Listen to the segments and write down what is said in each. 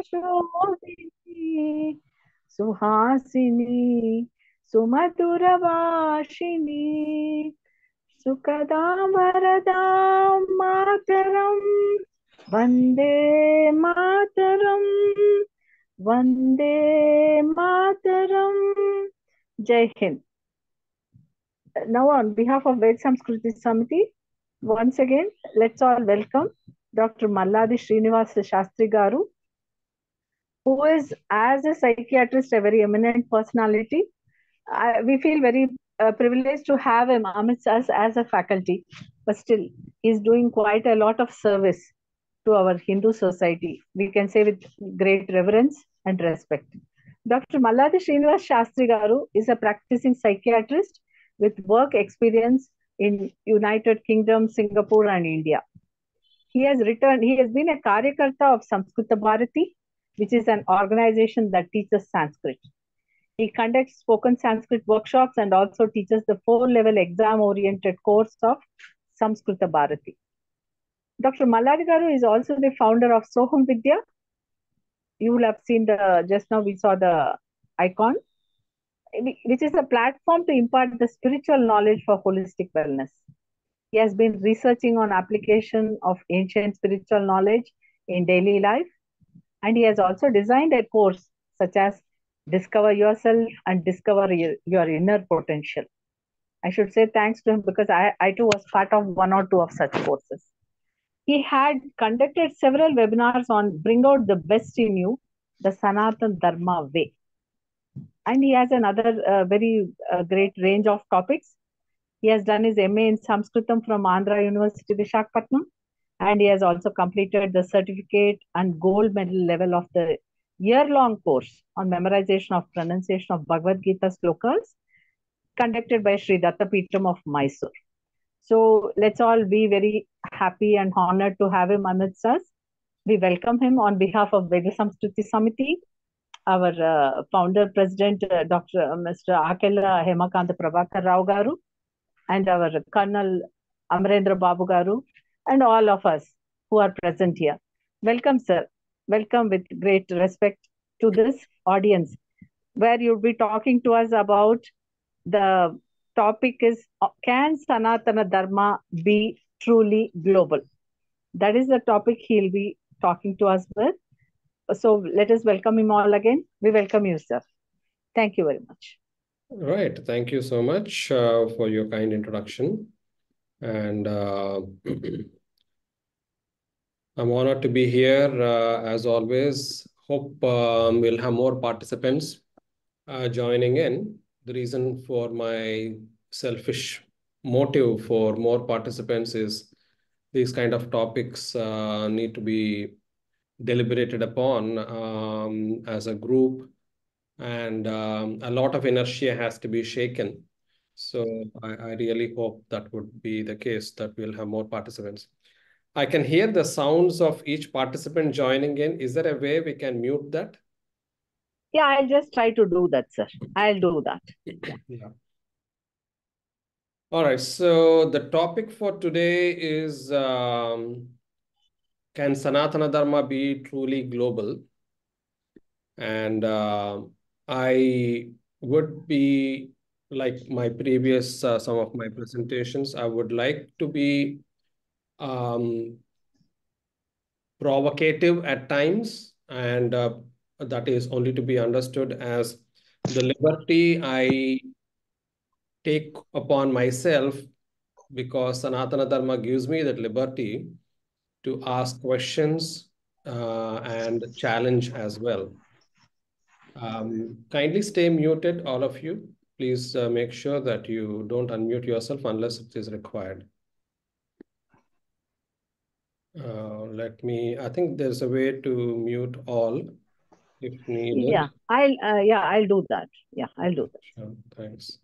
शोभिनी सुहासिनी सुमधुरभाषिणी सुखदां वरदां मातरं वन्दे मातरं वन्दे मातरं. Jai Hind. Now, on behalf of Ved Samskriti Samiti, once again, let's all welcome Dr. Malladi Srinivas Shastri Garu, who is, as a psychiatrist, a very eminent personality. We feel very privileged to have him amidst us as a faculty, but still, he's doing quite a lot of service to our Hindu society. We can say with great reverence and respect. Dr. Malladi Srinivas Shastri Garu is a practicing psychiatrist with work experience in United Kingdom, Singapore, and India. He has been a Karyakarta of Samskrita Bharati, which is an organization that teaches Sanskrit. He conducts spoken Sanskrit workshops and also teaches the 4-level exam-oriented course of Samskrita Bharati. Dr. Malladi Garu is also the founder of Soham Vidya. You will have seen just now we saw the icon, which is a platform to impart the spiritual knowledge for holistic wellness. He has been researching on application of ancient spiritual knowledge in daily life, and he has also designed a course such as Discover Yourself and Discover your Inner Potential. I should say thanks to him because I too was part of 1 or 2 of such courses. He had conducted several webinars on Bring Out the Best in You, the Sanatan Dharma Way. And he has another very great range of topics. He has done his MA in Sanskritam from Andhra University, Visakhapatnam, and he has also completed the certificate and gold medal level of the year-long course on memorization of pronunciation of Bhagavad Gita slokas conducted by Sri Dattapeetham of Mysore. So let's all be very happy and honored to have him amidst us. We welcome him on behalf of Veda Samskriti Samiti, our founder, president, Mr. Akella Hemakanta Prabhakar Rao Garu, and our Colonel Amarendra Babu Garu, and all of us who are present here. Welcome, sir. Welcome with great respect to this audience, where you'll be talking to us about the topic is, can Sanatana Dharma be truly global? That is the topic he'll be talking to us with. So let us welcome him all again. We welcome you, sir. Thank you very much. Right. Thank you so much for your kind introduction. And I'm honored to be here as always. Hope we'll have more participants joining in. The reason for my selfish motive for more participants is these kind of topics need to be deliberated upon as a group, and a lot of inertia has to be shaken. So I really hope that would be the case, that we'll have more participants. I can hear the sounds of each participant joining in. Is there a way we can mute that? Yeah, I'll just try to do that, sir. I'll do that. Yeah. All right. So the topic for today is, can Sanatana Dharma be truly global? And I would be, like my previous, some of my presentations, I would like to be provocative at times, and that is only to be understood as the liberty I take upon myself, because Sanatana Dharma gives me that liberty to ask questions and challenge as well. Kindly stay muted, all of you. Please make sure that you don't unmute yourself unless it is required. I think there's a way to mute all if needed. Yeah, I'll do that. Yeah, I'll do that. Sure, thanks.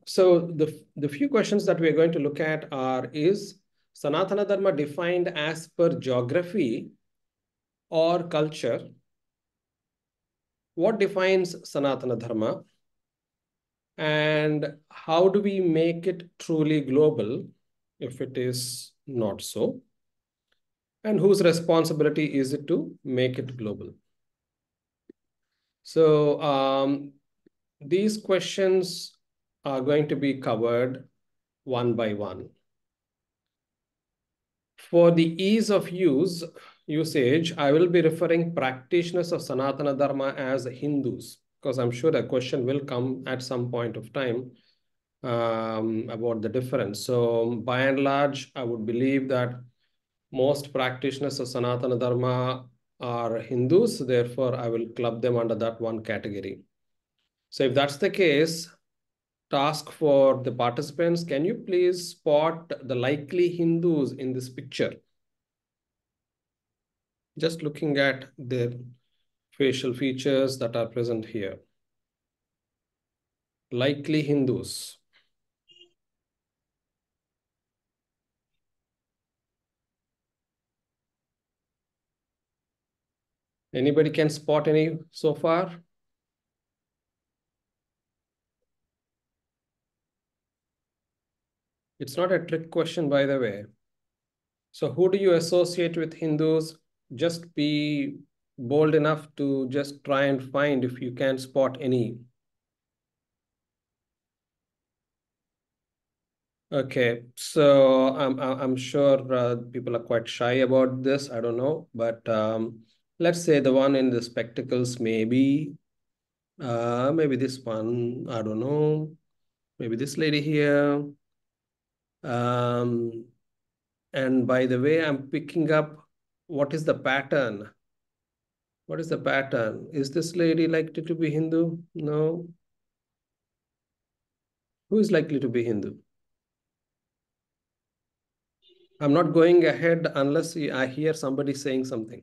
So the few questions that we're going to look at are, is Sanatana Dharma defined as per geography or culture? What defines Sanatana Dharma? And how do we make it truly global if it is not so? And whose responsibility is it to make it global? So these questions are going to be covered one by one. For the ease of usage, I will be referring practitioners of Sanatana Dharma as Hindus, because I'm sure a question will come at some point of time about the difference. So by and large, I would believe that most practitioners of Sanatana Dharma are Hindus. Therefore, I will club them under that one category. So if that's the case, task for the participants, can you please spot the likely Hindus in this picture? Just looking at their facial features that are present here. Likely Hindus. Anybody can spot any so far? It's not a trick question, by the way. So who do you associate with Hindus? Just be bold enough to just try and find if you can spot any. Okay, so I'm sure people are quite shy about this. I don't know, but let's say the one in the spectacles, maybe this one. I don't know. Maybe this lady here. Um, and by the way, I'm picking up what is the pattern. What is the pattern? Is this lady likely to be Hindu? No. Who is likely to be Hindu? I'm not going ahead unless I hear somebody saying something.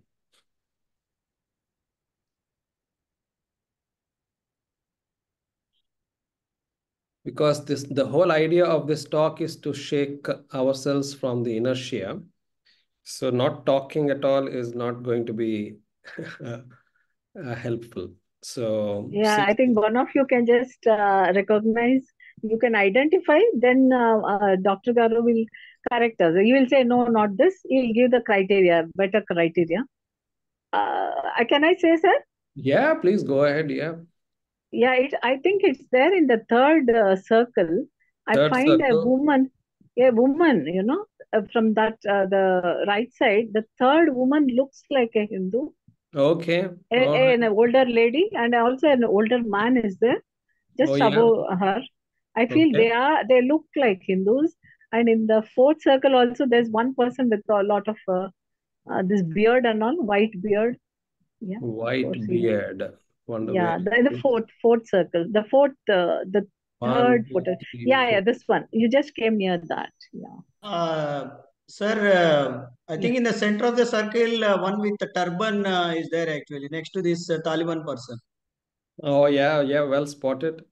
Because the whole idea of this talk is to shake ourselves from the inertia. So not talking at all is not going to be helpful. So Yeah, I think one of you can just recognize, you can identify, then Dr. Garu will correct us. You will say, no, not this. He'll give the criteria, better criteria. Can I say, sir? Yeah, please go ahead. Yeah. Yeah, I think it's there in the third circle. I Third find circle. a woman, from that, the right side, the third woman looks like a Hindu. Okay. An older lady and also an older man is there, just above her. I feel Okay. they look like Hindus. And in the fourth circle also, there's one person with a lot of this beard and all, white beard. Yeah. White beard. Wonder where. Yeah, in the fourth circle, the One, third two, photo. three, Yeah, four. this one. You just came near that. Yeah. Sir, I think in the center of the circle, one with the turban is there actually, next to this Taliban person. Oh, yeah, well spotted.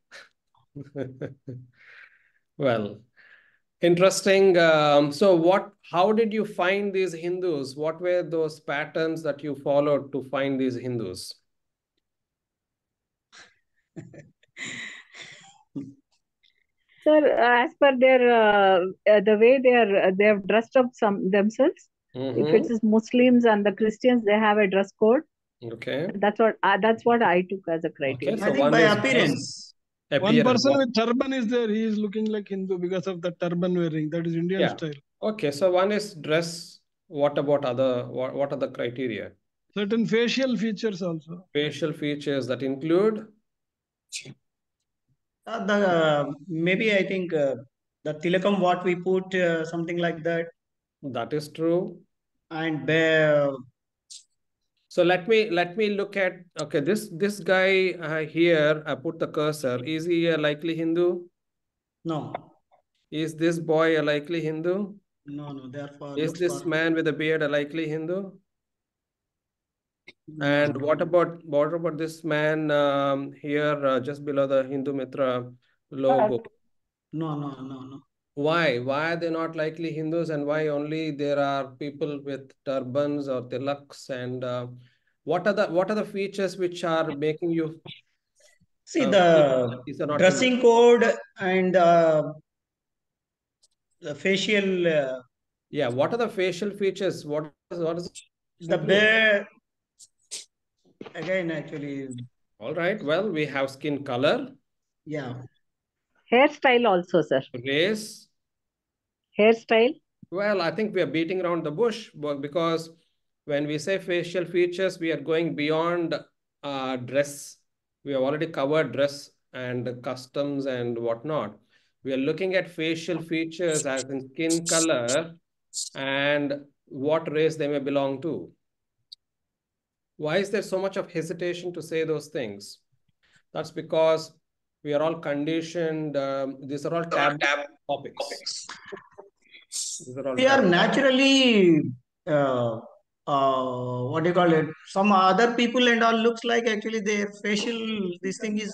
Well, interesting. So how did you find these Hindus? What were those patterns that you followed to find these Hindus? Sir, as per the way they have dressed up themselves. If it is Muslims and the Christians, they have a dress code. Okay. That's what I took as a criteria. Okay, so I think by appearance. One person with turban is there. He is looking like Hindu because of the turban wearing. That is Indian style. Okay, so one is dress. What about what are the criteria? Certain facial features also. Facial features that include? Maybe I think the tilakam what we put, something like that. That is true. And so let me look at, okay, this guy here, I put the cursor. Is he a likely Hindu? No. Is this boy a likely Hindu? No, therefore. Is this man with a beard a likely Hindu? No. And what about this man here just below the Hindu Mitra logo? No. Why are they not likely Hindus, and why only there are people with turbans or tilaks? And what are the features which are making you see the dressing code and the facial Yeah, what are the facial features? What is The bear, again, actually, all right. Well, we have skin color, yeah. Hairstyle also, sir. race. Hairstyle. Well, I think we are beating around the bush because when we say facial features, we are going beyond dress. We have already covered dress and customs and whatnot. We are looking at facial features as in skin color and what race they may belong to. Why is there so much of hesitation to say those things? That's because we are all conditioned. These are all taboo topics. These are all We are taboo. naturally, uh, what do you call it? Some other people and all looks like actually their facial, this thing is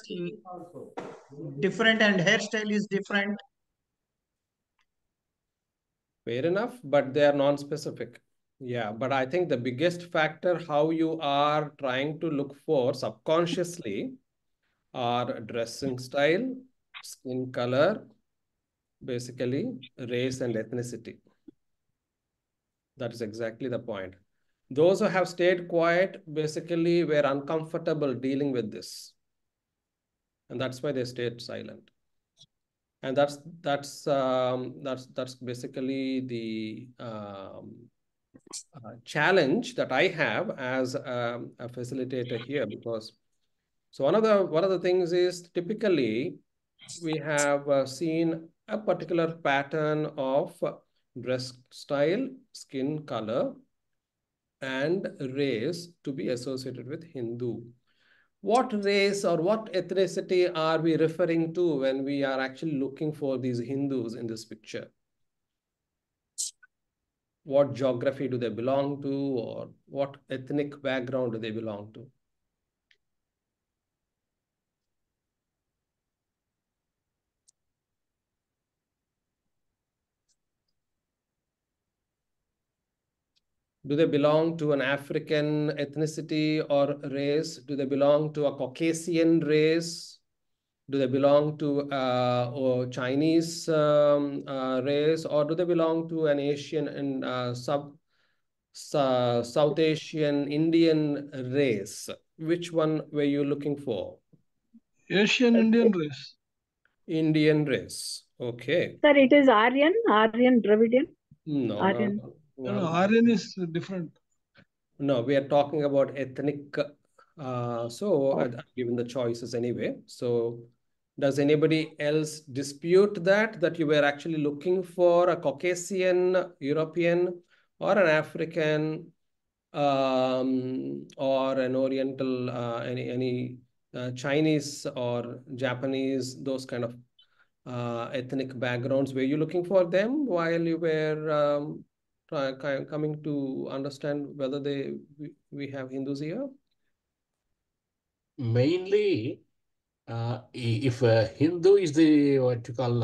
different and hairstyle is different. Fair enough, but they are non-specific. Yeah, but I think the biggest factor how you are trying to look for subconsciously are dressing style, skin color, basically race and ethnicity. That is exactly the point. Those who have stayed quiet basically were uncomfortable dealing with this. And that's why they stayed silent. And that's basically the challenge that I have as a facilitator here, because so one of the things is typically we have seen a particular pattern of dress style, skin color, and race to be associated with Hindu. What race or what ethnicity are we referring to when we are actually looking for these Hindus in this picture? What geography do they belong to, or what ethnic background do they belong to? Do they belong to an African ethnicity or race? Do they belong to a Caucasian race? Do they belong to or Chinese race, or do they belong to an Asian and South Asian Indian race? Which one were you looking for? Asian Indian race. Indian race. Okay. Sir, it is Aryan, Dravidian. No, Aryan. no. No, Well, Aryan is different. no, we are talking about ethnic. Given the choices anyway. So, does anybody else dispute that you were actually looking for a Caucasian European or an African or an Oriental, any Chinese or Japanese, those kind of ethnic backgrounds? Were you looking for them while you were coming to understand whether we have Hindus here? Mainly, if Hindu is the what you call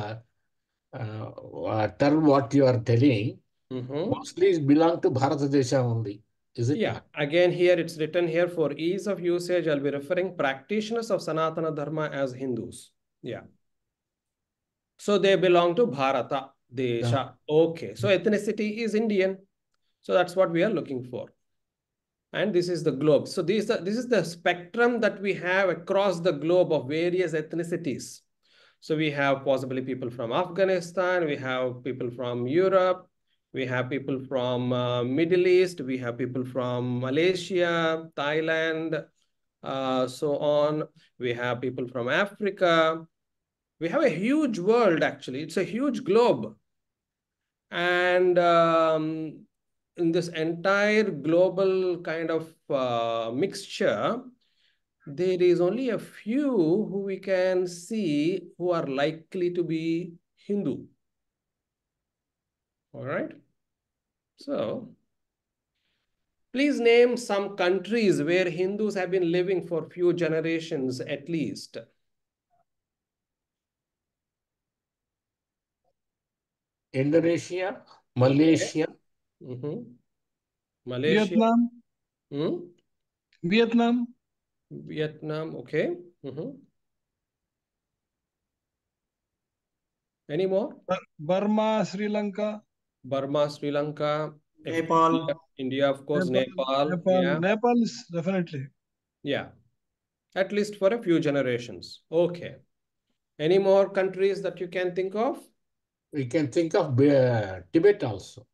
term what you are telling, mostly it belong to Bharata Desha only. Is it Yeah, not? again here it's written here for ease of usage, I'll be referring practitioners of Sanatana Dharma as Hindus. Yeah. So they belong to Bharata Desha. Okay. So ethnicity is Indian. So that's what we are looking for. And this is the globe. So this is the spectrum that we have across the globe of various ethnicities. So we have possibly people from Afghanistan, we have people from Europe, we have people from Middle East, we have people from Malaysia, Thailand, so on. We have people from Africa. We have a huge world, actually. It's a huge globe. And in this entire global kind of mixture, there is only a few who we can see who are likely to be Hindu. All right. So, please name some countries where Hindus have been living for few generations at least. Indonesia, Malaysia. Malaysia. Vietnam. Hmm? Vietnam. Vietnam. Okay. Any more? Burma, Sri Lanka. Burma, Sri Lanka, Nepal. India, of course, Nepal. Yeah. Nepal is definitely. Yeah. At least for a few generations. Okay. Any more countries that you can think of? We can think of Tibet also.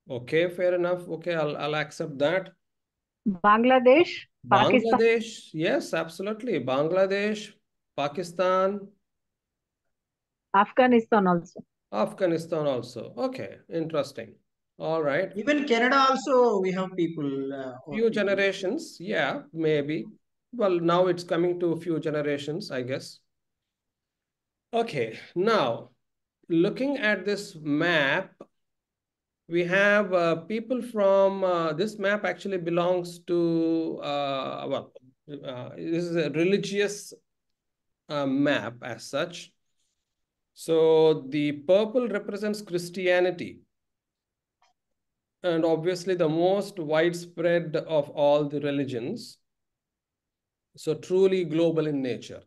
Okay, fair enough. Okay, I'll accept that. Bangladesh, Pakistan. Bangladesh, yes, absolutely. Bangladesh, Pakistan, Afghanistan also. Afghanistan also. Okay, interesting. All right. Even Canada also, we have people. Few generations, yeah, maybe. Well, now it's coming to a few generations, I guess. Okay, now looking at this map, we have people from this map actually belongs to, this is a religious map as such. So the purple represents Christianity. And obviously the most widespread of all the religions. So truly global in nature.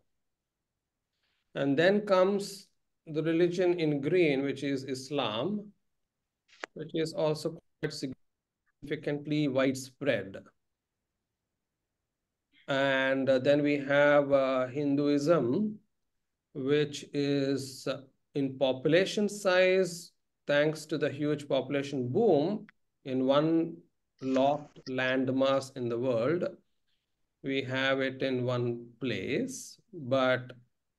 And then comes the religion in green, which is Islam, which is also quite significantly widespread. And then we have Hinduism, which is in population size, thanks to the huge population boom in one locked landmass in the world. We have it in one place, but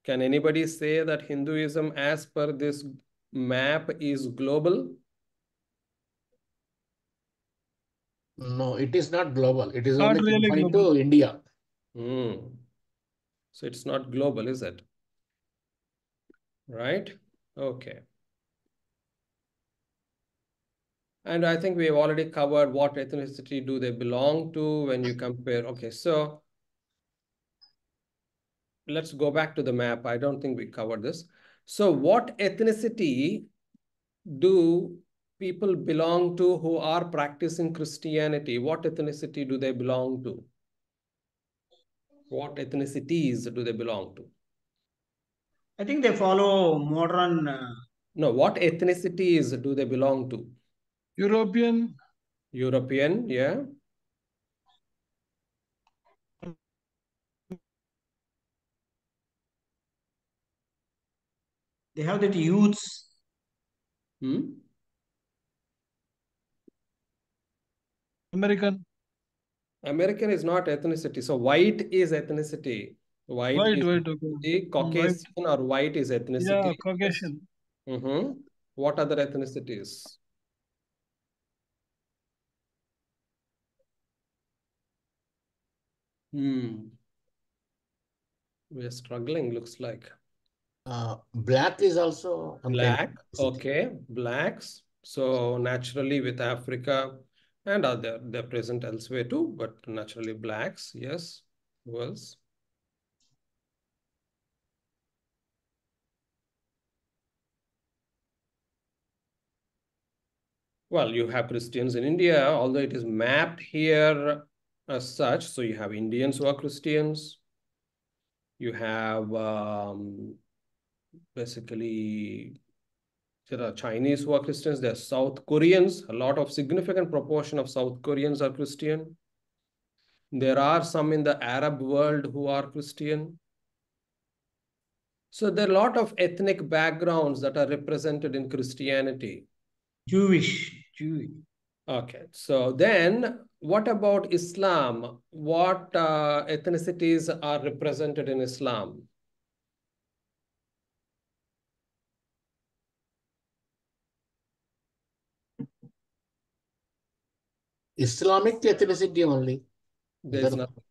can anybody say that Hinduism as per this map is global? No, it is not global. It is Not only really confined global. to India. So it's not global, is it? Right? Okay. And I think we have already covered what ethnicity do they belong to when you compare. Okay, so let's go back to the map. I don't think we covered this. So what ethnicity do people belong to who are practicing Christianity? What ethnicity do they belong to? What ethnicities do they belong to? I think they follow modern. No, what ethnicities do they belong to? European. European, yeah. They have that youths. American. American is not ethnicity. So white is ethnicity. White is Okay. ethnicity. Caucasian or white is ethnicity. Yeah, Caucasian. What other ethnicities? We are struggling, looks like. Black is also Black, okay, blacks. So naturally with Africa and they're present elsewhere too, but naturally blacks, yes. Who else? Well, you have Christians in India, although it is mapped here as such. So you have Indians who are Christians. You have basically, there are Chinese who are Christians. There are South Koreans. A lot of significant proportion of South Koreans are Christian. There are some in the Arab world who are Christian. So there are a lot of ethnic backgrounds that are represented in Christianity. Jewish. Okay, so then what about Islam? What ethnicities are represented in Islam? Islamic ethnicity only. There's nothing.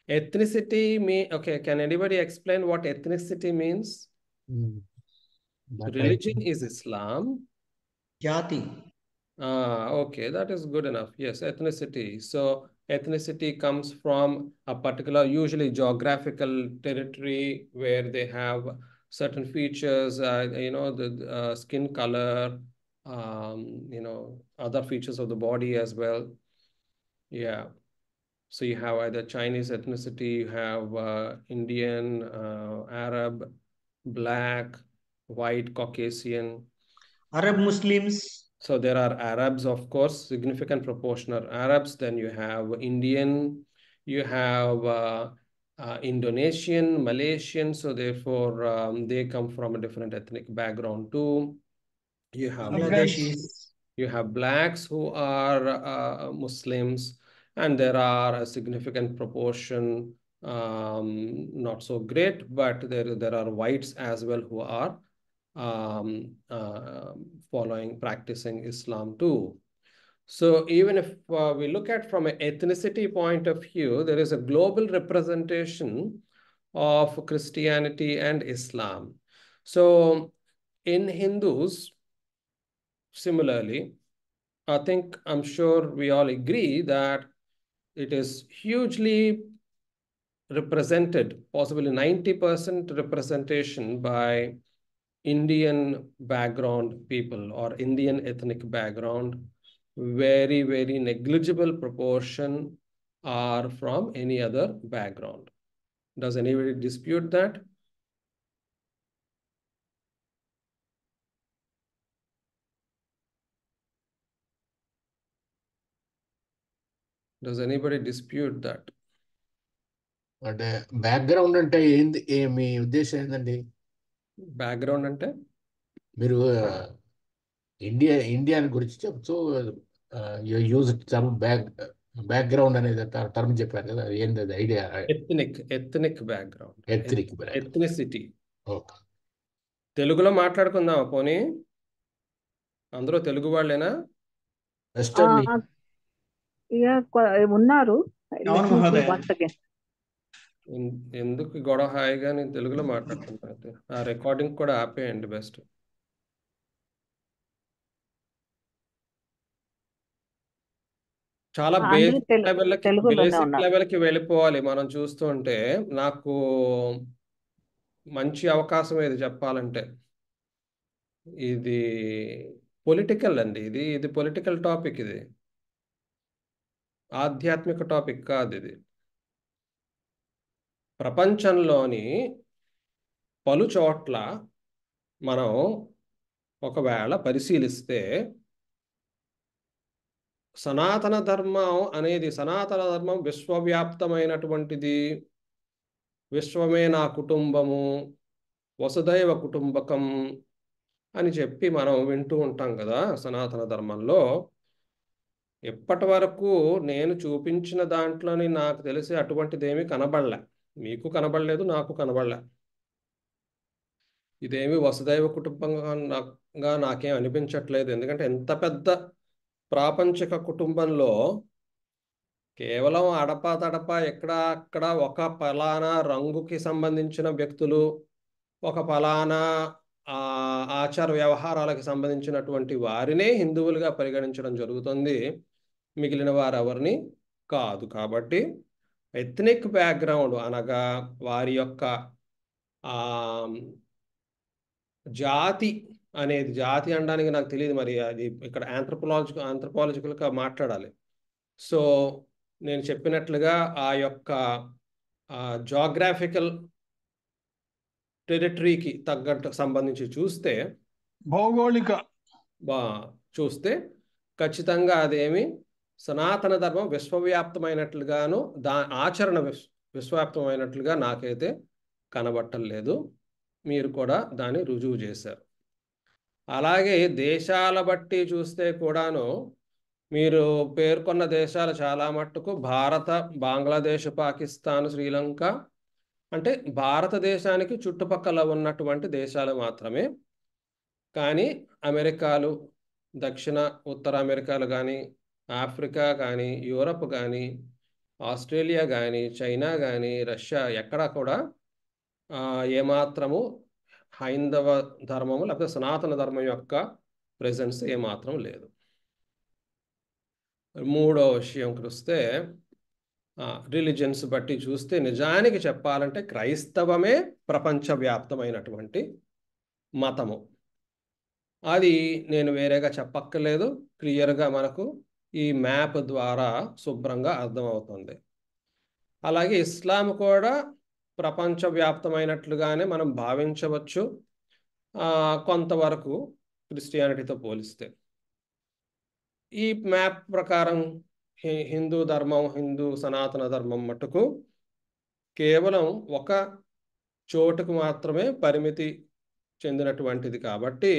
Ethnicity mean, okay, can anybody explain what ethnicity means? Religion is Islam. Jati. Okay, that is good enough. Yes, ethnicity. So ethnicity comes from a particular, usually geographical territory where they have certain features, the skin color, other features of the body as well. Yeah. So you have either Chinese ethnicity, you have Indian, Arab, Black, White, Caucasian. Arab Muslims. So there are Arabs, of course, significant proportion are Arabs. Then you have Indian, you have Indonesian, Malaysian. So therefore, they come from a different ethnic background too. You have Bangladeshis. You have blacks who are Muslims, and there are a significant proportion, not so great, but there are whites as well who are practicing Islam too. So even if we look at from an ethnicity point of view, there is a global representation of Christianity and Islam. So in Hindus, similarly, I'm sure we all agree that it is hugely represented, possibly 90% representation by Indian background people or Indian ethnic background. Very, very negligible proportion are from any other background. Does anybody dispute that? Does anybody dispute that? అంటే background అంటే ఏంది, మీ ఉద్దేశం ఏంటండి? Background అంటే మీరు India గురించి చెప్తూ use term background అనేది టర్మ్ చెప్పారు కదా, ఏంది అది idea? Ethnic background, ethnicity. Okay, తెలుగులో మాట్లాడుకుందాం పోనీ. అందరూ తెలుగు వాళ్ళేనా? ఉన్నారు. ఎందుకు గొడవ? హాయిగా నేను తెలుగులో మాట్లాడుతున్నాను. ఆ రికార్డింగ్ కూడా ఆపేయండి బెస్ట్. చాలా బేసిక్ లెవెల్కి వెళ్ళిపోవాలి మనం చూస్తుంటే. నాకు మంచి అవకాశం ఇది చెప్పాలంటే. ఇది పొలిటికల్ అండి, ఇది పొలిటికల్ టాపిక్, ఇది ఆధ్యాత్మిక టాపిక్ కాదు. ఇది ప్రపంచంలోని పలు చోట్ల మనం ఒకవేళ పరిశీలిస్తే సనాతన ధర్మం విశ్వవ్యాప్తమైనటువంటిది. విశ్వమే నా కుటుంబము, వసుదైవ కుటుంబకం అని చెప్పి మనం వింటూ ఉంటాం కదా సనాతన ధర్మంలో. ఇప్పటి వరకు నేను చూపించిన దాంట్లోని నాకు తెలిసి అటువంటిదేమీ కనబడలే. మీకు కనబడలేదు, నాకు కనబడలే. ఇదేమి వసుదైవ కుటుంబంగా నాకేం అనిపించట్లేదు. ఎందుకంటే ఎంత పెద్ద ప్రాపంచిక కుటుంబంలో కేవలం అడపా ఎక్కడ అక్కడ ఒక ఫలానా రంగుకి సంబంధించిన వ్యక్తులు, ఒక ఫలానా ఆచార వ్యవహారాలకు సంబంధించినటువంటి వారినే హిందువులుగా పరిగణించడం జరుగుతుంది, మిగిలిన వారెవరిని కాదు. కాబట్టి ఎథ్నిక్ బ్యాక్గ్రౌండ్ అనగా వారి యొక్క జాతి అనేది, జాతి అనడానికి నాకు తెలియదు మరి, అది ఇక్కడ ఆంథ్రపాలజికల్గా మాట్లాడాలి. సో నేను చెప్పినట్లుగా ఆ యొక్క జాగ్రాఫికల్ టెరిటరీకి తగ్గట్టు సంబంధించి చూస్తే, భౌగోళిక చూస్తే ఖచ్చితంగా అదేమి సనాతన ధర్మం విశ్వవ్యాప్తమైనట్లుగాను ఆచరణ విశ్వవ్యాప్తమైనట్లుగా నాకైతే కనబట్టలేదు. మీరు కూడా దాన్ని రుజువు చేశారు. అలాగే దేశాల బట్టి చూస్తే కూడాను మీరు పేర్కొన్న దేశాలు చాలా మట్టుకు భారత, బంగ్లాదేశ్, పాకిస్తాన్, శ్రీలంక అంటే భారతదేశానికి చుట్టుపక్కల ఉన్నటువంటి దేశాలు మాత్రమే. కానీ అమెరికాలు, దక్షిణ ఉత్తర అమెరికాలు కానీ, ఆఫ్రికా కానీ, యూరప్ కానీ, ఆస్ట్రేలియా కానీ, చైనా కానీ, రష్యా ఎక్కడా కూడా ఏమాత్రము హైందవ ధర్మము లేకపోతే సనాతన ధర్మం యొక్క ప్రెజెన్స్ ఏమాత్రం లేదు. మూడో విషయం వస్తే రిలీజియన్స్ బట్టి చూస్తే నిజానికి చెప్పాలంటే క్రైస్తవమే ప్రపంచవ్యాప్తమైనటువంటి మతము. అది నేను వేరేగా చెప్పక్కర్లేదు, క్లియర్గా మనకు ఈ మ్యాప్ ద్వారా శుభ్రంగా అర్థమవుతుంది. అలాగే ఇస్లాం కూడా ప్రపంచవ్యాప్తమైనట్లుగానే మనం భావించవచ్చు కొంతవరకు. క్రిస్టియానిటీతో పోలిస్తే. ఈ మ్యాప్ ప్రకారం హిందూ ధర్మం, హిందూ సనాతన ధర్మం మటుకు కేవలం ఒక చోటుకు మాత్రమే పరిమితి చెందినటువంటిది కాబట్టి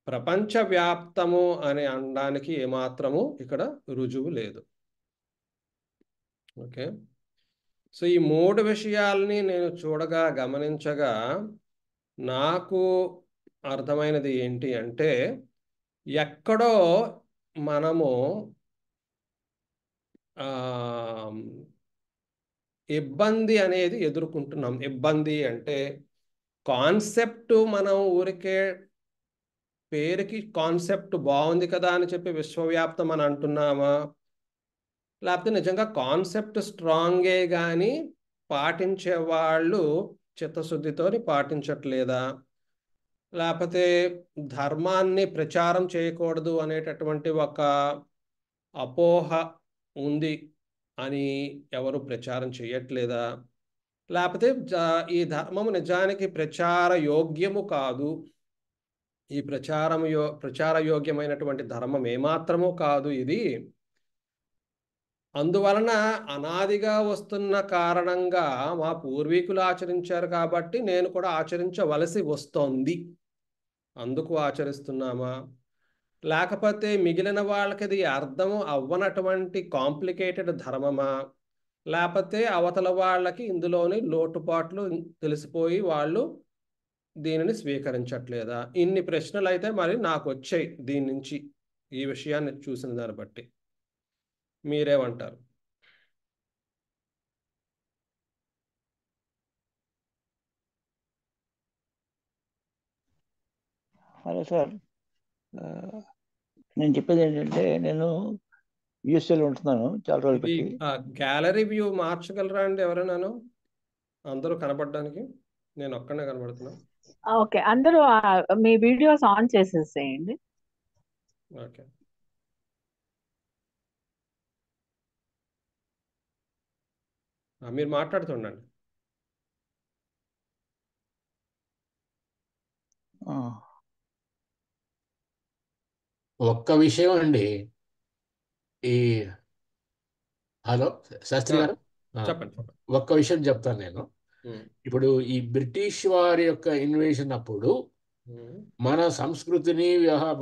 ప్రపంచవ్యాప్తము అని అనడానికి ఏమాత్రము ఇక్కడ రుజువు లేదు. ఓకే, సో ఈ 3 విషయాల్ని నేను గమనించగా నాకు అర్థమైనది ఏంటి అంటే, ఎక్కడో మనము ఇబ్బంది అనేది ఎదుర్కొంటున్నాం. ఇబ్బంది అంటే కాన్సెప్ట్ మనం ఊరికే పేరుకి కాన్సెప్ట్ బాగుంది కదా అని చెప్పి విశ్వవ్యాప్తం అని అంటున్నామా, లేకపోతే నిజంగా కాన్సెప్ట్ స్ట్రాంగే కానీ పాటించే వాళ్ళు చిత్తశుద్ధితో పాటించట్లేదా, లేకపోతే ధర్మాన్ని ప్రచారం చేయకూడదు అనేటటువంటి ఒక అపోహ ఉంది అని ఎవరు ప్రచారం చేయట్లేదా, లేకపోతే ఈ ధర్మము నిజానికి ప్రచార యోగ్యము కాదు, ఈ ప్రచార యోగ్యమైనటువంటి ధర్మం ఏమాత్రము కాదు ఇది, అందువలన అనాదిగా వస్తున్న కారణంగా మా పూర్వీకులు ఆచరించారు కాబట్టి నేను కూడా ఆచరించవలసి వస్తోంది, అందుకు ఆచరిస్తున్నామా, లేకపోతే మిగిలిన వాళ్ళకి అది అర్థం అవ్వనటువంటి కాంప్లికేటెడ్ ధర్మమా, లేకపోతే అవతల వాళ్ళకి ఇందులోని లోటుపాట్లు తెలిసిపోయి వాళ్ళు దీనిని స్వీకరించట్లేదా? ఇన్ని ప్రశ్నలు అయితే మరి నాకు వచ్చాయి దీని నుంచి, ఈ విషయాన్ని చూసిన దాన్ని బట్టి. మీరేమంటారు? హలో సార్, నేను చెప్పేది ఏంటంటే, నేను యూఎస్ఏలో ఉంటున్నాను చాలా రోజులు పెట్టి. గ్యాలరీ వ్యూ మార్చగలరా అండి ఎవరైనాను? అందరూ కనపడడానికి నేను ఒక్కనే కనబడుతున్నా. ఓకే, అందరూ మీ వీడియోస్ ఆన్ చేసేసేయండి. ఓకే, మీరు మాట్లాడుతుండండి. ఒక్క విషయం అండి, ఈ హలో శాస్త్రి గారు, చెప్పండి. ఒక్క విషయం చెప్తాను నేను. ఇప్పుడు ఈ బ్రిటిష్ వారి యొక్క ఇన్వేషన్ అప్పుడు మన సంస్కృతిని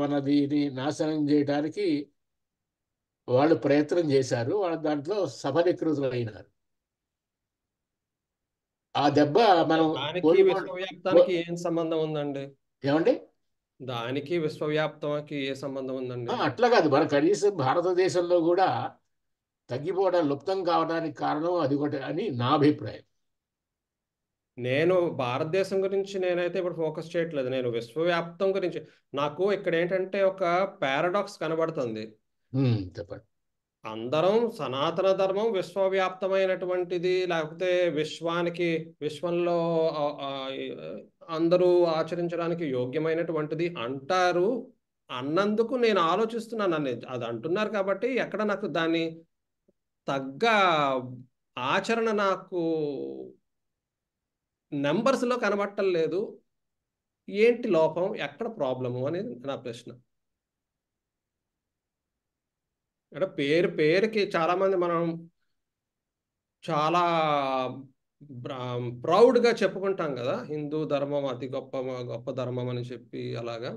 మన దీన్ని నాశనం చేయడానికి వాళ్ళు ప్రయత్నం చేశారు, వాళ్ళు దాంట్లో సఫలీకృతులు అయినారు. ఆ దెబ్బ మనం విశ్వవ్యాప్తానికి ఏం సంబంధం ఉందండి? ఏమండి? దానికి విశ్వవ్యాప్తానికి ఏ సంబంధం ఉందండి? అట్లా కాదు, మన కనీసం భారతదేశంలో కూడా తగ్గిపోవడం, లుప్తం కావడానికి కారణం అది ఒకటి అని నా అభిప్రాయం. నేను భారతదేశం గురించి నేనైతే ఇప్పుడు ఫోకస్ చేయట్లేదు, నేను విశ్వవ్యాప్తం గురించి. నాకు ఇక్కడ ఏంటంటే ఒక పారాడాక్స్ కనబడుతుంది. చెప్పండి. అందరం సనాతన ధర్మం విశ్వవ్యాప్తమైనటువంటిది, లేకపోతే విశ్వంలో అందరూ ఆచరించడానికి యోగ్యమైనటువంటిది అంటారు అన్నందుకు నేను ఆలోచిస్తున్నాను. అది అంటున్నారు కాబట్టి ఎక్కడ నాకు దాన్ని తగ్గ ఆచరణ నాకు నెంబర్స్లో కనబట్టం లేదు. ఏంటి లోపం, ఎక్కడ ప్రాబ్లము అనేది నా ప్రశ్న. అంటే పేరుకి చాలామంది మనం చాలా ప్రౌడ్గా చెప్పుకుంటాం కదా, హిందూ ధర్మం అతి గొప్ప ధర్మం అని చెప్పి. అలాగా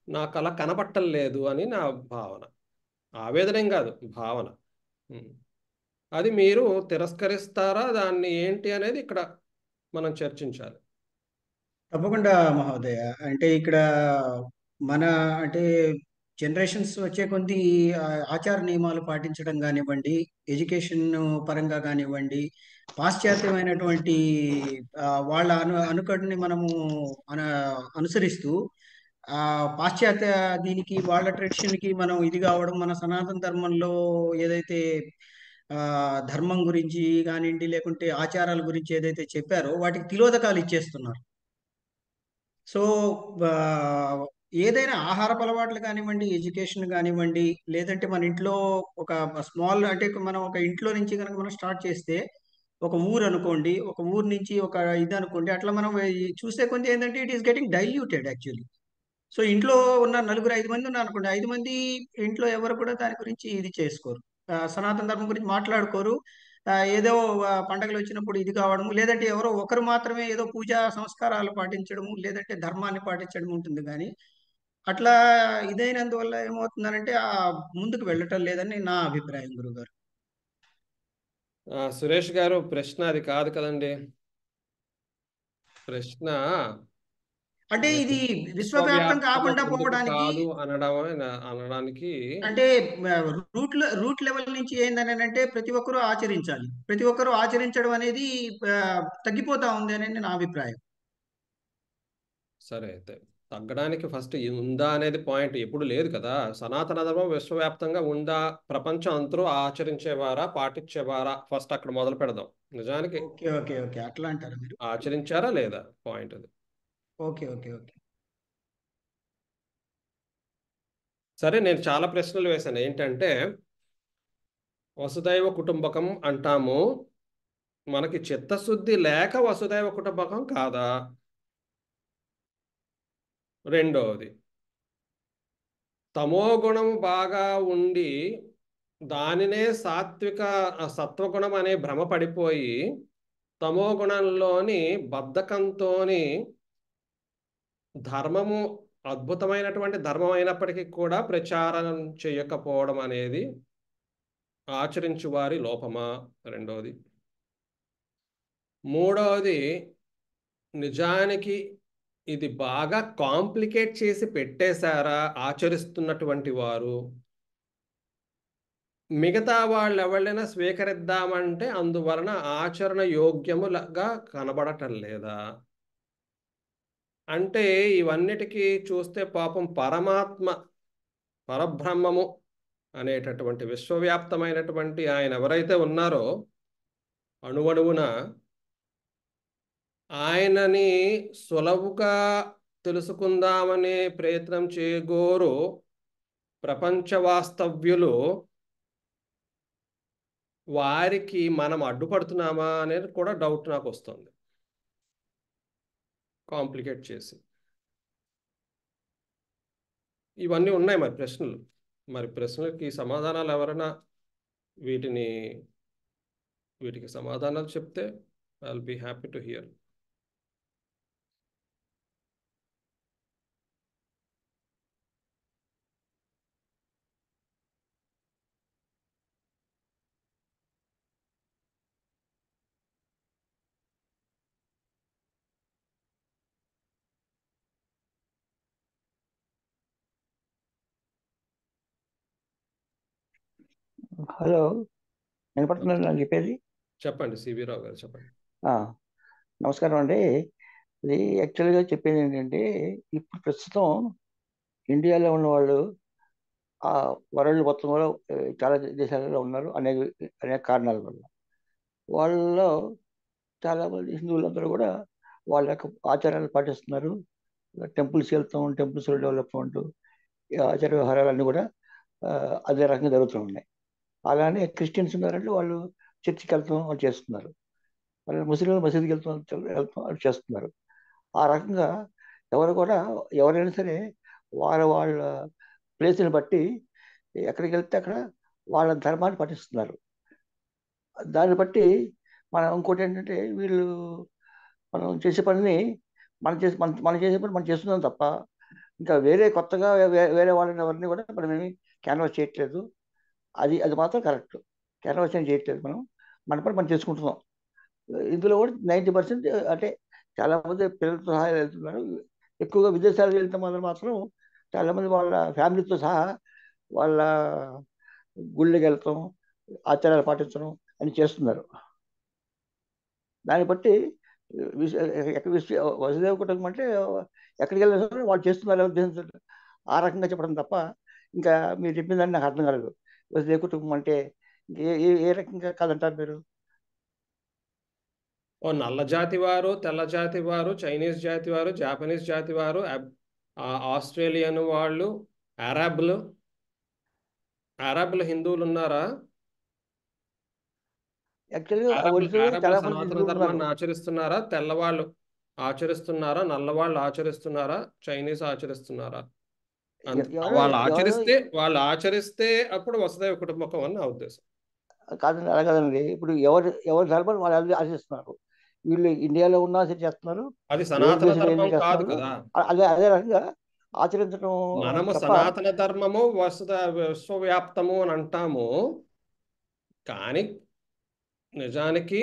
నాకు అలా కనబట్టం లేదు అని నా భావన. ఆవేదనేం కాదు, భావన. అది మీరు తిరస్కరిస్తారా, దాన్ని ఏంటి అనేది ఇక్కడ మనం చర్చించాలి. తప్పకుండా మహోదయ. అంటే ఇక్కడ మన అంటే జనరేషన్స్ వచ్చే కొద్ది ఆచార నియమాలు పాటించడం కానివ్వండి, ఎడ్యుకేషన్ పరంగా కానివ్వండి, పాశ్చాత్యమైనటువంటి వాళ్ళ అనుకరణని మనము అనుసరిస్తూ పాశ్చాత్య దీనికి వాళ్ళ ట్రెడిషన్కి మనం ఇది కావడం, మన సనాతన ధర్మంలో ఏదైతే ధర్మం గురించి కానివ్వండి, లేకుంటే ఆచారాల గురించి ఏదైతే చెప్పారో వాటికి తిలోదకాలు ఇచ్చేస్తున్నారు. సో ఏదైనా ఆహారపు అలవాట్లు కానివ్వండి, ఎడ్యుకేషన్ కానివ్వండి, లేదంటే మన ఇంట్లో ఒక స్మాల్, అంటే మనం ఒక ఇంట్లో నుంచి కనుక మనం స్టార్ట్ చేస్తే, ఒక ఊరు అనుకోండి, ఒక ఊరు నుంచి ఒక ఇది అనుకోండి, అట్లా మనం చూసే కొంచెం ఏంటంటే it is getting diluted actually. So ఇంట్లో ఉన్న 4-5 మంది ఉన్నారు అనుకోండి, 5 మంది ఇంట్లో ఎవరు కూడా దాని గురించి ఇది చేసుకోరు, సనాతన ధర్మం గురించి మాట్లాడుకోరు. ఏదో పండగలు వచ్చినప్పుడు ఇది కావడము, లేదంటే ఎవరో ఒకరు మాత్రమే ఏదో పూజా సంస్కారాలు పాటించడము, లేదంటే ధర్మాన్ని పాటించడం ఉంటుంది. కానీ అట్లా ఇదైనందువల్ల ఏమవుతుందనంటే ముందుకు వెళ్ళటం లేదని నా అభిప్రాయం, గురుగారు. సురేష్ గారు, ప్రశ్న అది కాదు కదండి. ప్రశ్న అంటే ఇది విశ్వవ్యాప్తం విశ్వవ్యాప్తము కాకుండా ఎందుకు పోవడానికి, కాదు అనడానికి అంటే రూట్ లెవెల్ నుంచి ఏందని అంటే ప్రతి ఒక్కరూ ఆచరించాలి. ప్రతి ఒక్కరూ ఆచరించడం అనేది ఆ, తగ్గిపోతా ఉంది అని నా అభిప్రాయం. సరే. అయితే తగ్గడానికి ఫస్ట్ ఉందా అనేది పాయింట్ ఎప్పుడు లేదు కదా. సనాతన ధర్మం విశ్వవ్యాప్తంగా ఉందా, ప్రపంచం అందరూ ఆచరించేవారా, పాటించేవారా, ఫస్ట్ అక్కడ మొదలు పెడదాం. నిజానికి ఓకే ఓకే ఓకే, అట్లా అంటారా మీరు? ఆచరించారా లేదా పాయింట్ అది. Okay okay okay. సరే, నేను చాలా ప్రశ్నలు వేశాను. ఏంటంటే వసుదైవ కుటుంబకం అంటాము, మనకి చిత్తశుద్ధి లేక వసుదైవ కుటుంబకం కాదా? రెండవది, తమో గుణం బాగా ఉండి దానినే సత్వగుణం అనే భ్రమ పడిపోయి తమో గుణంలోని బద్ధకంతోని ధర్మము అద్భుతమైనటువంటి ధర్మం అయినప్పటికీ కూడా ప్రచారం చేయకపోవడం అనేది ఆచరించు వారి లోపమా? రెండవది. మూడవది, నిజానికి ఇది బాగా కాంప్లికేట్ చేసి పెట్టేశారా ఆచరిస్తున్నటువంటి వారు? మిగతా వాళ్ళు ఎవరైనా స్వీకరిద్దామంటే అందువలన ఆచరణ యోగ్యముగా కనబడటం లేదా? అంటే ఇవన్నిటికీ చూస్తే పాపం పరబ్రహ్మము అనేటటువంటి విశ్వవ్యాప్తమైనటువంటి ఆయన ఎవరైతే ఉన్నారో అణువణువున ఆయనని సులభుగా తెలుసుకుందామనే ప్రయత్నం చేయగోరు ప్రపంచ వాస్తవ్యులు, వారికి మనం అడ్డుపడుతున్నామా అనేది కూడా డౌట్ నాకు వస్తుంది, కాంప్లికేట్ చేసి. ఇవన్నీ ఉన్నాయి మరి ప్రశ్నలు. మరి ప్రశ్నలకి సమాధానాలు ఎవరైనా వీటికి సమాధానాలు చెప్తే I will be happy to hear. Hello, వినపడుతున్నాను నాకు చెప్పేది? చెప్పండి సివి రావు గారు, చెప్పండి. నమస్కారం అండి. ఇది యాక్చువల్గా చెప్పేది ఏంటంటే, ఇప్పుడు ప్రస్తుతం ఇండియాలో ఉన్న వాళ్ళు వరల్డ్ మొత్తం కూడా చాలా దేశాలలో ఉన్నారు, అనేక అనేక కారణాల వల్ల. వాళ్ళలో చాలామంది హిందువులందరూ కూడా వాళ్ళ యొక్క ఆచారాలు పాటిస్తున్నారు. టెంపుల్స్కి వెళ్తాం, టెంపుల్స్ డెవలప్మెంట్, ఆచార వ్యవహారాలన్నీ కూడా అదే రకంగా జరుగుతూ ఉన్నాయి. అలానే క్రిస్టియన్స్ ఉన్నారంటే వాళ్ళు చర్చికి వెళ్తాం, వాళ్ళు చేస్తున్నారు. వాళ్ళు ముస్లింలు మసీదుకి వెళ్తాం వాళ్ళు చేస్తున్నారు. ఆ రకంగా ఎవరైనా సరే వాళ్ళ ప్లేస్ని బట్టి ఎక్కడికి వెళ్తే అక్కడ వాళ్ళ ధర్మాన్ని పాటిస్తున్నారు. దాన్ని బట్టి ఇంకోటి ఏంటంటే, మనం చేసే పనిని మనం చేసే పని మనం చేస్తున్నాం తప్ప ఇంకా వేరే కొత్తగా వేరే వాళ్ళని ఎవరిని కూడా మనం ఏమి క్యాన్వాస్ చేయట్లేదు. అది అది మాత్రం కరెక్ట్. క్యాన్వాస్ ఏం చేయట్లేదు, మన పని మనం చేసుకుంటున్నాం. ఇందులో కూడా 90% అంటే చాలామంది పిల్లలతో సహా వెళ్తున్నారు. ఎక్కువగా విదేశాలకు వెళ్తే మాత్రం చాలామంది వాళ్ళ ఫ్యామిలీతో సహా వాళ్ళ గుళ్ళకి వెళ్తాం, ఆచారాలు పాటించడం అని చేస్తున్నారు. దాన్ని బట్టి వసుదేవ కుటుంబం అంటే ఎక్కడికి వెళ్ళినా వాళ్ళు చేస్తున్నారు ఆ రకంగా చెప్పడం తప్ప ఇంకా మీరు చెప్పిందని నాకు అర్థం కాలేదు. వసుదేవ కుటుంబం అంటే ఏ రకంగా కాదంటారు మీరు? నల్ల జాతి వారు, తెల్ల జాతి వారు, చైనీస్ జాతి వారు, జాపనీస్ జాతి వారు, ఆస్ట్రేలియన్ వాళ్ళు, అరబ్లు హిందువులు ఉన్నారా? యాక్చువల్గా అరబ్లు చాలా మంది సనాతన హిందువులు ధర్మాన్ని ఉన్నారు. ఆచరిస్తున్నారా? తెల్లవాళ్ళు ఆచరిస్తున్నారా? నల్లవాళ్ళు ఆచరిస్తున్నారా? చైనీస్ ఆచరిస్తున్నారా? ఎవరు వాళ్ళు ఆచరిస్తే అప్పుడు వసుదైవ కుటుంబకం అని నా ఉద్దేశం. కాదండి, అలా కాదండి. ఇప్పుడు ఎవరు ధర్మాన్ని వాళ్ళు ఆచరిస్తున్నారు. వీళ్ళు ఇండియాలో ఉన్నా సరే చేస్తున్నారు, అది ఎవరి సనాతన దేశంలో ధర్మం ఏదైనా కాదు చేస్తున్నారు. కదా. అదే రకంగా ఆచరించడం మనము తప్ప సనాతన ధర్మము విశ్వవ్యాప్తము అని అంటాము, కానీ నిజానికి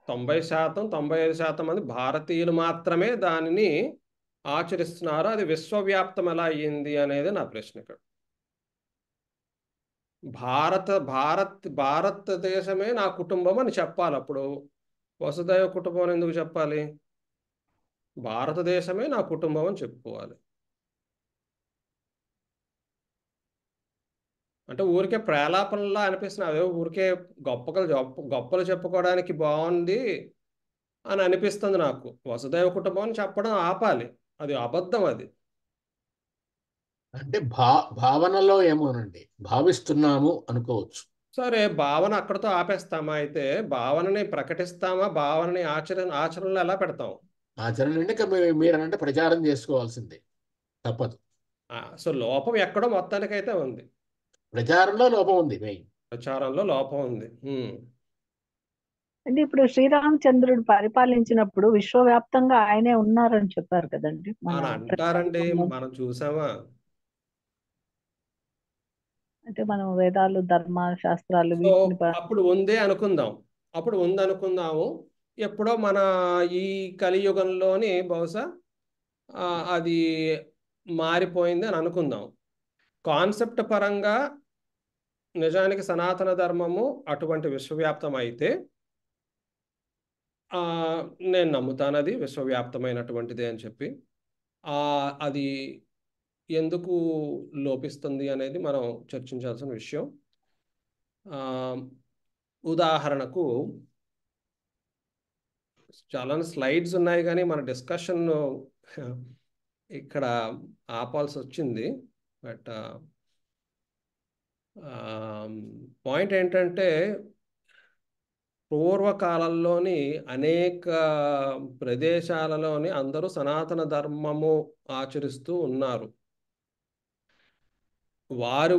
90%, 95% మంది భారతీయులు మాత్రమే దానిని ఆచరిస్తున్నారు. అది విశ్వవ్యాప్తం ఎలా అయ్యింది అనేది నా ప్రశ్న ఇక్కడ. భారతదేశమే నా కుటుంబం అని చెప్పాలి. అప్పుడు వసుదైవ కుటుంబం అని ఎందుకు చెప్పాలి? భారతదేశమే నా కుటుంబం అని చెప్పుకోవాలి. అంటే ఊరికే ప్రేలాపనలా అనిపిస్తుంది. అదే ఊరికే గొప్పలు చెప్పుకోవడానికి బాగుంది అని అనిపిస్తుంది నాకు. వసుదైవ కుటుంబం అని చెప్పడం ఆపాలి, అది అబద్ధం. అది అంటే భావనలో ఏమోనండి, భావిస్తున్నాము అనుకోవచ్చు. సరే, భావన అక్కడితో ఆపేస్తామా? అయితే భావనని ప్రకటిస్తామా? భావనని ఆచరణలో ఎలా పెడతాం? ఆచరణ అంటే మీరనంటే ప్రచారం చేసుకోవాల్సిందే, తప్పదు. సో లోపం ఎక్కడో మొత్తానికైతే ఉంది. ప్రచారంలో లోపం ఉంది, మెయిన్ ప్రచారంలో లోపం ఉంది. అంటే ఇప్పుడు శ్రీరామచంద్రుడు పరిపాలించినప్పుడు విశ్వవ్యాప్తంగా ఆయనే ఉన్నారని చెప్పారు కదండి. అని అంటారండి, మనం చూసామా? అంటే మనం వేదాలు, ధర్మ శాస్త్రాలు వీటిని అప్పుడు ఉందే అనుకుందాం, అప్పుడు ఉందనుకుందాము. ఎప్పుడో మన ఈ కలియుగంలోని బహుశా అది మారిపోయింది అని అనుకుందాం. కాన్సెప్ట్ పరంగా నిజానికి సనాతన ధర్మము అటువంటి విశ్వవ్యాప్తం అయితే నేను నమ్ముతాను అది విశ్వవ్యాప్తమైనటువంటిదే అని చెప్పి. అది ఎందుకు లోపిస్తుంది అనేది మనం చర్చించాల్సిన విషయం. ఉదాహరణకు చాలా స్లైడ్స్ ఉన్నాయి, కానీ మన డిస్కషన్ ఇక్కడ ఆపాల్సి వచ్చింది. బట్ పాయింట్ ఏంటంటే, పూర్వకాలంలోని అనేక ప్రదేశాలలోని అందరూ సనాతన ధర్మము ఆచరిస్తూ ఉన్నారు.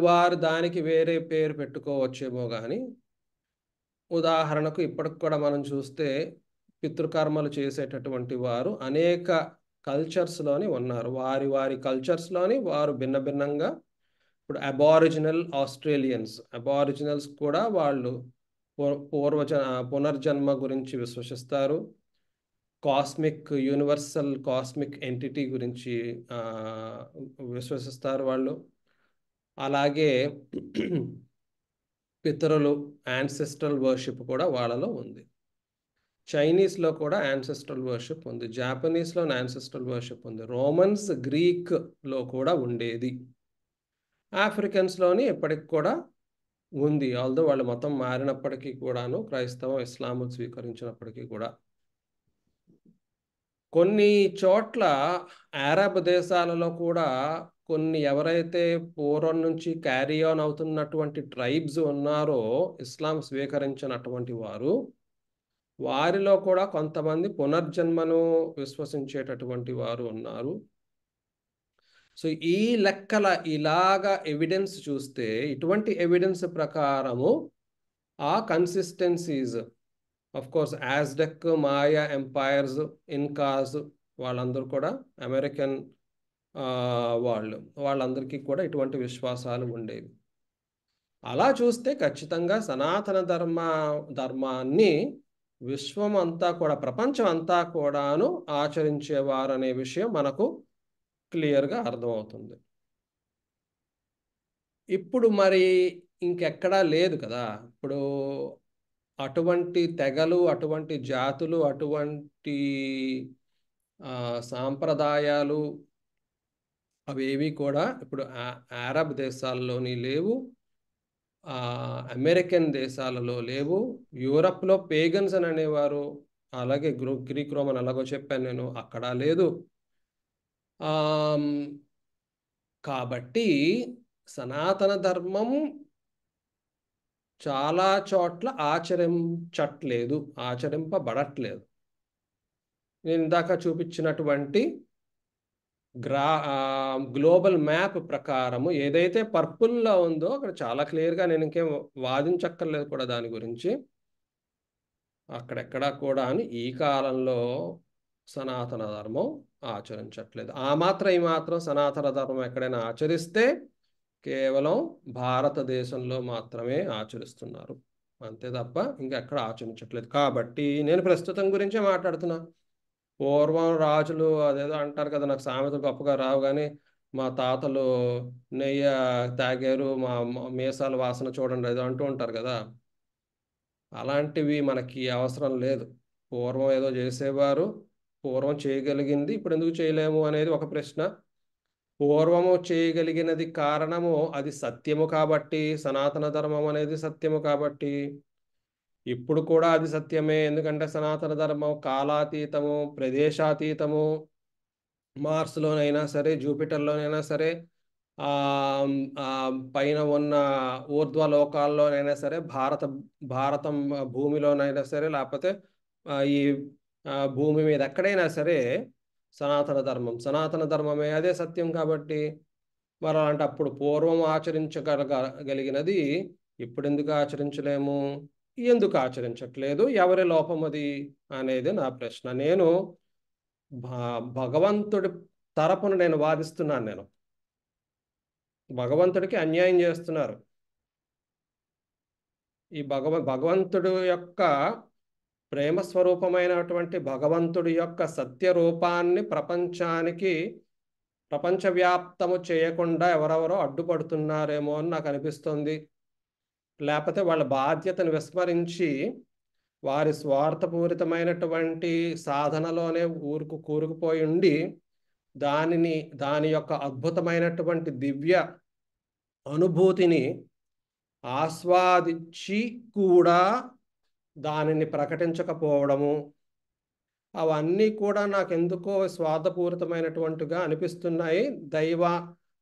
వారు దానికి వేరే పేరు పెట్టుకోవచ్చేమో కానీ, ఉదాహరణకు ఇప్పటికి కూడా మనం చూస్తే పితృకర్మలు చేసేటటువంటి వారు అనేక కల్చర్స్లోని ఉన్నారు. వారి కల్చర్స్లోని వారు భిన్న భిన్నంగా, ఇప్పుడు అబారిజినల్స్ కూడా వాళ్ళు పునర్జన్మ గురించి విశ్వసిస్తారు. యూనివర్సల్ కాస్మిక్ ఎంటిటీ గురించి విశ్వసిస్తారు వాళ్ళు. అలాగే పితరులు, యాన్సెస్ట్రల్ వర్షిప్ కూడా వాళ్ళలో ఉంది. చైనీస్లో కూడా యాన్సెస్ట్రల్ వర్షిప్ ఉంది, జాపనీస్లో యాన్సెస్ట్రల్ వర్షిప్ ఉంది, రోమన్స్, గ్రీక్లో కూడా ఉండేది, ఆఫ్రికన్స్లోని ఎప్పటికి కూడా ఉంది. ఆల్దో వాళ్ళు మతం మారినప్పటికీ కూడాను, క్రైస్తవం, ఇస్లాము స్వీకరించినప్పటికీ కూడా. కొన్ని చోట్ల అరబ్ దేశాలలో కూడా కొన్ని ఎవరైతే పూర్వం నుంచి క్యారీ ఆన్ అవుతున్నటువంటి ట్రైబ్స్ ఉన్నారో, ఇస్లాం స్వీకరించినటువంటి వారిలో కూడా కొంతమంది పునర్జన్మను విశ్వసించేటటువంటి వారు ఉన్నారు. సో ఈ లెక్కల ఇలాగా ఎవిడెన్స్ చూస్తే, ఇటువంటి ఎవిడెన్స్ ప్రకారము ఆ consistencies, of course Aztec, Maya empires, Incas వాళ్ళందరూ కూడా అమెరికన్ వాళ్ళందరికీ కూడా ఇటువంటి విశ్వాసాలు ఉండేవి. అలా చూస్తే ఖచ్చితంగా సనాతన ధర్మాన్ని విశ్వం అంతా కూడా, ప్రపంచం అంతా కూడాను ఆచరించేవారనే విషయం మనకు క్లియర్గా అర్థమవుతుంది. ఇప్పుడు మరి ఇంకెక్కడా లేదు కదా. ఇప్పుడు అటువంటి తెగలు, అటువంటి జాతులు, అటువంటి సాంప్రదాయాలు అవేవి కూడా ఇప్పుడు అరబ్ దేశాల్లోని లేవు, అమెరికన్ దేశాలలో లేవు, యూరప్లో పేగన్స్ అని అనేవారు, అలాగే గ్రీక్ రోమన్ అలాగో చెప్పాను నేను, అక్కడ లేదు. కాబట్టి సనాతన ధర్మం చాలా చోట్ల ఆచరింపబడట్లేదు. నేను ఇందాక చూపించినటువంటి గ్లోబల్ మ్యాప్ ప్రకారము ఏదైతే పర్పుల్లో ఉందో అక్కడ చాలా క్లియర్గా, నేను ఇంకేం వాదించక్కర్లేదు కూడా దాని గురించి. అక్కడెక్కడా కూడా అని ఈ కాలంలో సనాతన ధర్మం ఆచరించట్లేదు. ఆ మాత్రం ఈ మాత్రం సనాతన ధర్మం ఎక్కడైనా ఆచరిస్తే కేవలం భారతదేశంలో మాత్రమే ఆచరిస్తున్నారు, అంతే తప్ప ఇంకెక్కడ ఆచరించట్లేదు. కాబట్టి నేను ప్రస్తుతం గురించే మాట్లాడుతున్నా. పూర్వం రాజులు అదేదో అంటారు కదా, నాకు సామెతలు గొప్పగా రావు, కానీ మా తాతలు నెయ్యి తాగారు, మా మీసాల వాసన చూడండి ఏదో అంటూ ఉంటారు కదా. అలాంటివి మనకి అవసరం లేదు. పూర్వం ఏదో చేసేవారు, పూర్వం చేయగలిగింది ఇప్పుడు ఎందుకు చేయలేము అనేది ఒక ప్రశ్న. పూర్వము చేయగలిగినది కారణము అది సత్యము కాబట్టి, సనాతన ధర్మం అనేది సత్యము కాబట్టి. ఇప్పుడు కూడా అది సత్యమే, ఎందుకంటే సనాతన ధర్మం కాలాతీతము, ప్రదేశాతీతము. మార్స్లోనైనా సరే, జూపిటర్లోనైనా సరే, పైన ఉన్న ఊర్ధ్వలోకాల్లోనైనా సరే, భారతం భూమిలోనైనా సరే, లేకపోతే ఈ భూమి మీద ఎక్కడైనా సరే సనాతన ధర్మమే, అదే సత్యం కాబట్టి. మరి అలాంటప్పుడు పూర్వం ఆచరించగలిగినది ఇప్పుడు ఎందుకు ఆచరించలేము, ఎందుకు ఆచరించట్లేదు, ఎవరి లోపం అది అనేది నా ప్రశ్న. నేను భగవంతుడి తరపున నేను వాదిస్తున్నాను. నేను భగవంతుడికి అన్యాయం చేస్తున్నారు. ఈ భగవంతుడు యొక్క ప్రేమ స్వరూపమైనటువంటి భగవంతుడి యొక్క సత్య రూపాన్ని ప్రపంచవ్యాప్తము చేయకుండా ఎవరెవరో అడ్డుపడుతున్నారేమో అని నాకు అనిపిస్తుంది. లేకపోతే వాళ్ళ బాధ్యతను విస్మరించి వారి స్వార్థపూరితమైనటువంటి సాధనలోనే కూరుకుపోయి ఉండి దాని యొక్క అద్భుతమైనటువంటి దివ్య అనుభూతిని ఆస్వాదించి కూడా దానిని ప్రకటించకపోవడము, అవన్నీ కూడా నాకెందుకో స్వార్థపూరితమైనటువంటిగా అనిపిస్తున్నాయి,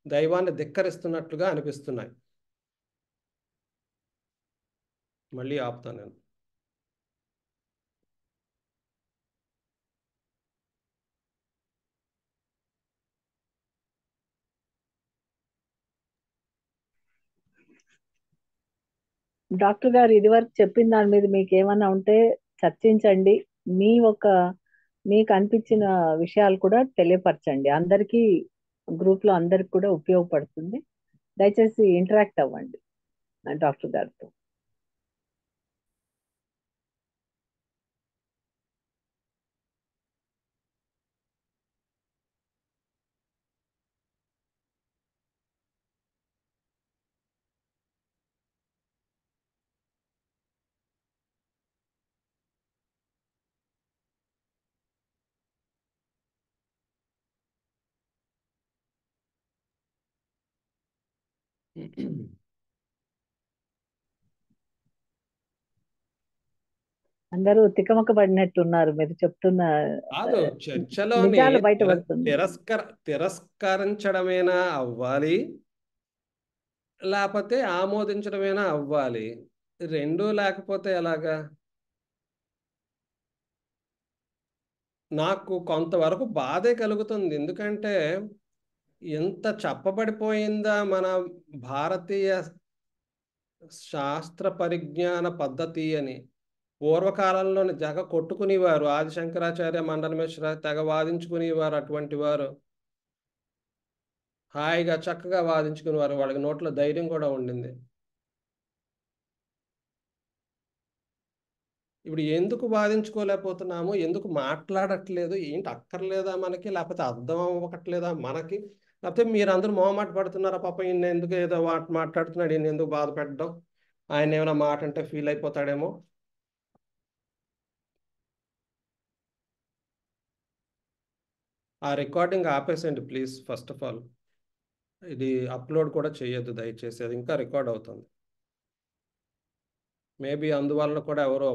దైవాన్ని ధిక్కరిస్తున్నట్లుగా అనిపిస్తున్నాయి. మళ్ళీ ఆపుతాను నేను. డాక్టర్ గారు ఇదివరకు చెప్పిన దాని మీద మీకు ఏమన్నా ఉంటే చర్చించండి. మీకు అనిపించిన విషయాలు కూడా తెలియపరచండి. అందరికీ గ్రూప్ లో అందరికి కూడా ఉపయోగపడుతుంది. దయచేసి ఇంటరాక్ట్ అవ్వండి డాక్టర్ గారితో. అందరూ తికమక పడినట్టున్నారు మీరు చెప్తున్న కాదు, చర్చలోని నిజాలు బయటపడుతుంది. తిరస్కరించడమేనా అవ్వాలి, లేకపోతే ఆమోదించడమేనా అవ్వాలి? రెండూ లేకపోతే ఎలాగా? నాకు కొంతవరకు బాధే కలుగుతుంది. ఎందుకంటే ఎంత చెప్పబడిపోయిందా మన భారతీయ శాస్త్ర పరిజ్ఞాన పద్ధతి అని. పూర్వకాలంలోని జగ కొట్టుకునేవారు, ఆదిశంకరాచార్య, మండన మిశ్ర తెగ వాదించుకునేవారు. అటువంటి వారు హాయిగా చక్కగా వాదించుకునేవారు, వాళ్ళకి నోట్లో ధైర్యం కూడా ఉండింది. ఇప్పుడు ఎందుకు వాదించుకోలేకపోతున్నాము, ఎందుకు మాట్లాడట్లేదు, ఏంటి అక్కర్లేదా మనకి, లేకపోతే అర్థం అవ్వట్లేదా మనకి, లేకపోతే మీరందరూ మొహమాట పడుతున్నారా? పాపం ఈయన ఎందుకు ఏదో మాట్లాడుతున్నాడు, ఈయన ఎందుకు బాధ పెట్టడం, ఆయన ఏమైనా మాట అంటే ఫీల్ అయిపోతాడేమో. ఆ రికార్డింగ్ ఆపేసేయండి ప్లీజ్. ఫస్ట్ ఆఫ్ ఆల్ ఇది అప్లోడ్ కూడా చేయొద్దు దయచేసి, అది ఇంకా రికార్డ్ అవుతుంది. మేబీ అందువలన కూడా ఎవరో